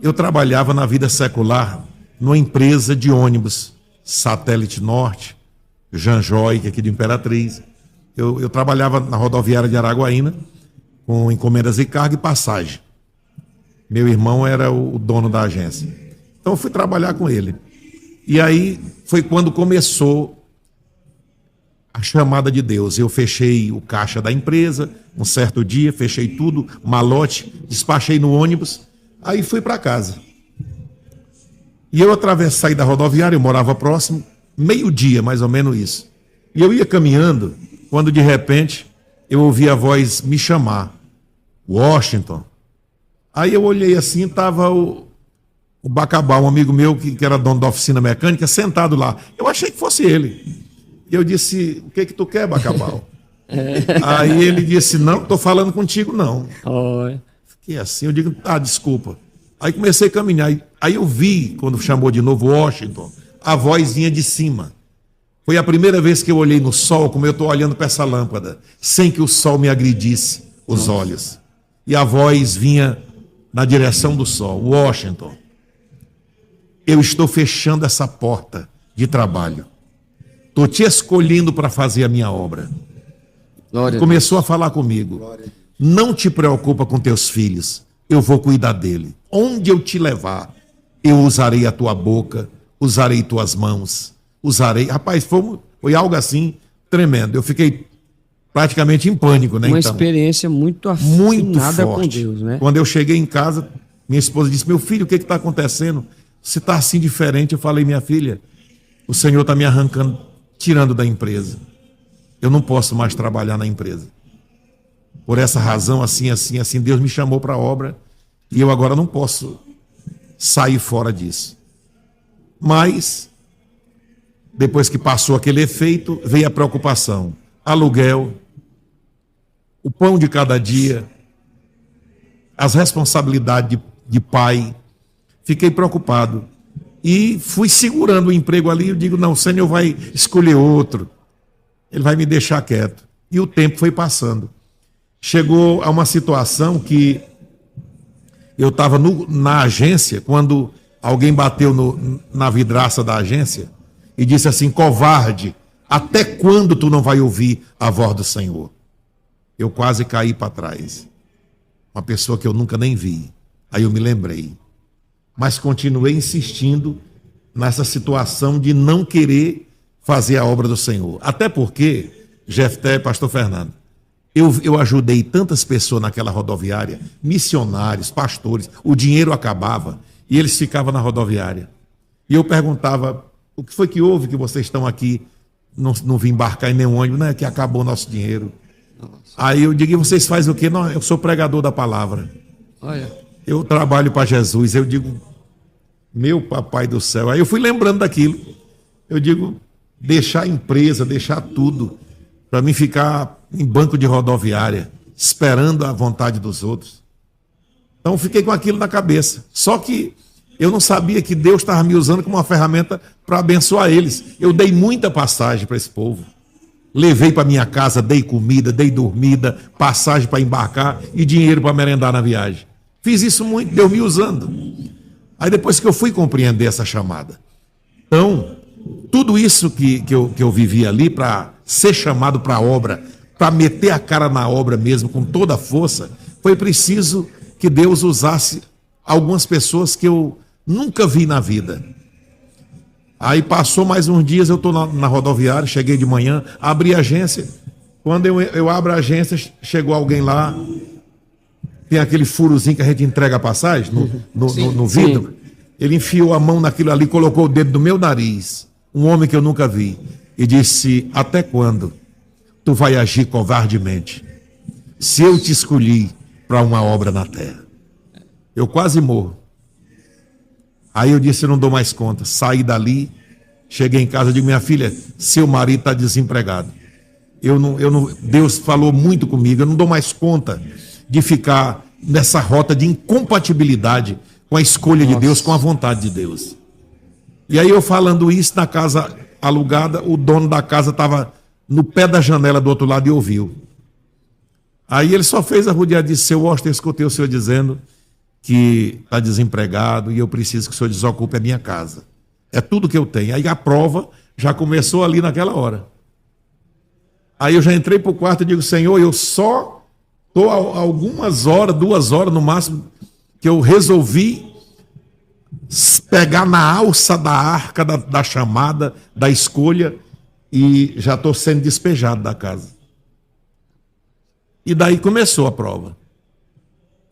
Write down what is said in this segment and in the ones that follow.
Eu trabalhava na vida secular numa empresa de ônibus, Satélite Norte, Janjoy, que é aqui de Imperatriz. Eu trabalhava na rodoviária de Araguaína, com encomendas de carga e passagem. Meu irmão era o dono da agência. Então eu fui trabalhar com ele. E aí foi quando começou a chamada de Deus. Eu fechei o caixa da empresa, um certo dia, fechei tudo, malote, despachei no ônibus, aí fui para casa. E eu saí da rodoviária, eu morava próximo, meio-dia, mais ou menos isso. E eu ia caminhando, quando de repente eu ouvi a voz me chamar, Washington. Aí eu olhei assim, estava o Bacabal, um amigo meu que era dono da oficina mecânica, sentado lá. Eu achei que fosse ele. E eu disse, o que tu quer, Bacabal? Aí ele disse, não, estou falando contigo, não. Oi. Fiquei assim, eu digo, desculpa. Aí comecei a caminhar. Aí eu vi, quando chamou de novo Washington, a voz vinha de cima. Foi a primeira vez que eu olhei no sol, como eu estou olhando para essa lâmpada, sem que o sol me agredisse os olhos. E a voz vinha na direção do sol. Washington, eu estou fechando essa porta de trabalho. Estou te escolhendo para fazer a minha obra. Começou a falar comigo. Não te preocupa com teus filhos. Eu vou cuidar dele. Onde eu te levar, eu usarei a tua boca, usarei tuas mãos, usarei... Rapaz, foi algo assim tremendo. Eu fiquei praticamente em pânico, né? Uma experiência muito afinada com Deus, né? Quando eu cheguei em casa, minha esposa disse, meu filho, o que está acontecendo? Você está assim diferente. Eu falei, minha filha, o Senhor está me arrancando, tirando da empresa. Eu não posso mais trabalhar na empresa. Por essa razão, assim, Deus me chamou para a obra e eu agora não posso sair fora disso. Mas, depois que passou aquele efeito, veio a preocupação. Aluguel, o pão de cada dia, as responsabilidades de pai. Fiquei preocupado. E fui segurando o emprego ali. Eu digo, não, o Senhor vai escolher outro. Ele vai me deixar quieto. E o tempo foi passando. Chegou a uma situação que eu estava na agência, quando alguém bateu na vidraça da agência e disse assim, covarde, até quando tu não vai ouvir a voz do Senhor? Eu quase caí para trás. Uma pessoa que eu nunca nem vi. Aí eu me lembrei. Mas continuei insistindo nessa situação de não querer fazer a obra do Senhor. Até porque, Jefté, pastor Fernando, eu ajudei tantas pessoas naquela rodoviária, missionários, pastores, o dinheiro acabava e eles ficavam na rodoviária. E eu perguntava, o que foi que houve que vocês estão aqui, não vim embarcar em nenhum ônibus, não é que acabou o nosso dinheiro. Nossa. Aí eu digo, vocês fazem o quê? Não, eu sou pregador da palavra. Olha. Eu trabalho para Jesus. Eu digo, meu papai do céu. Aí eu fui lembrando daquilo. Eu digo, deixar a empresa, deixar tudo, para mim ficar em banco de rodoviária, esperando a vontade dos outros. Então fiquei com aquilo na cabeça. Só que eu não sabia que Deus estava me usando como uma ferramenta para abençoar eles. Eu dei muita passagem para esse povo. Levei para minha casa, dei comida, dei dormida, passagem para embarcar e dinheiro para merendar na viagem. Fiz isso muito, Deus me usando. Aí depois que eu fui compreender essa chamada. Então, tudo isso que eu vivi ali para ser chamado para a obra, para meter a cara na obra mesmo com toda a força, foi preciso que Deus usasse algumas pessoas que eu nunca vi na vida. Aí passou mais uns dias, eu estou na rodoviária, cheguei de manhã, abri a agência. Quando eu abro a agência, chegou alguém lá, tem aquele furozinho que a gente entrega a passagem no vidro. Sim. Ele enfiou a mão naquilo ali, colocou o dedo no meu nariz, um homem que eu nunca vi, e disse, até quando tu vai agir covardemente? Se eu te escolhi para uma obra na terra. Eu quase morro. Aí eu disse, eu não dou mais conta. Saí dali, cheguei em casa e digo, minha filha, seu marido está desempregado. Deus falou muito comigo, eu não dou mais conta de ficar nessa rota de incompatibilidade com a escolha de Deus, com a vontade de Deus. E aí eu falando isso na casa alugada, o dono da casa estava no pé da janela do outro lado e ouviu. Aí ele só fez a rodeada e disse, seu Washington, escutei o senhor dizendo que está desempregado e eu preciso que o senhor desocupe a minha casa. É tudo que eu tenho. Aí a prova já começou ali naquela hora. Aí eu já entrei para o quarto e digo, Senhor, eu só estou algumas horas, 2 horas no máximo, que eu resolvi pegar na alça da arca da chamada, da escolha, e já estou sendo despejado da casa. E daí começou a prova.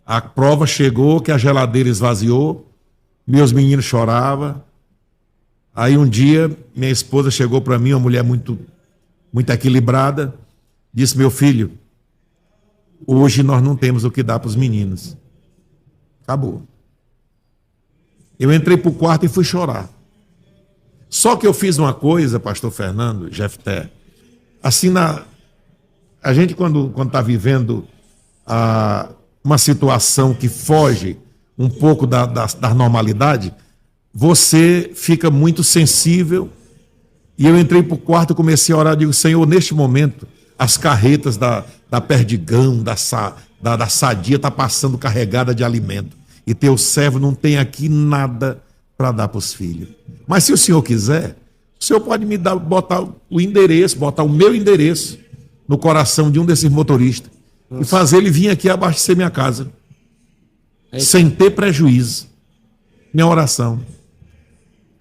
A prova chegou, que a geladeira esvaziou, meus meninos choravam. Aí um dia, minha esposa chegou para mim, uma mulher muito equilibrada, disse, meu filho, hoje nós não temos o que dar para os meninos. Acabou. Eu entrei para o quarto e fui chorar. Só que eu fiz uma coisa, pastor Fernando, Jefté, assim, a gente quando está vivendo uma situação que foge um pouco da normalidade, você fica muito sensível. E eu entrei para o quarto e comecei a orar, digo, Senhor, neste momento, as carretas da Perdigão, da Sadia, estão passando carregada de alimento. E teu servo não tem aqui nada para dar para os filhos. Mas se o senhor quiser, o senhor pode me botar o endereço, botar o meu endereço no coração de um desses motoristas. Nossa. E fazer ele vir aqui abastecer minha casa. Sem ter prejuízo. Minha oração.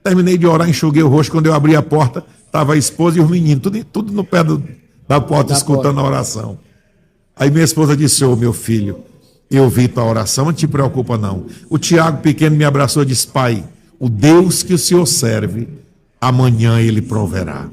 Terminei de orar, enxuguei o rosto. Quando eu abri a porta, estava a esposa e os meninos, tudo no pé da porta, escutando a oração. Aí minha esposa disse, meu filho, eu vi tua oração, não te preocupa não. O Tiago pequeno me abraçou e disse, pai, o Deus que o senhor serve, amanhã ele proverá.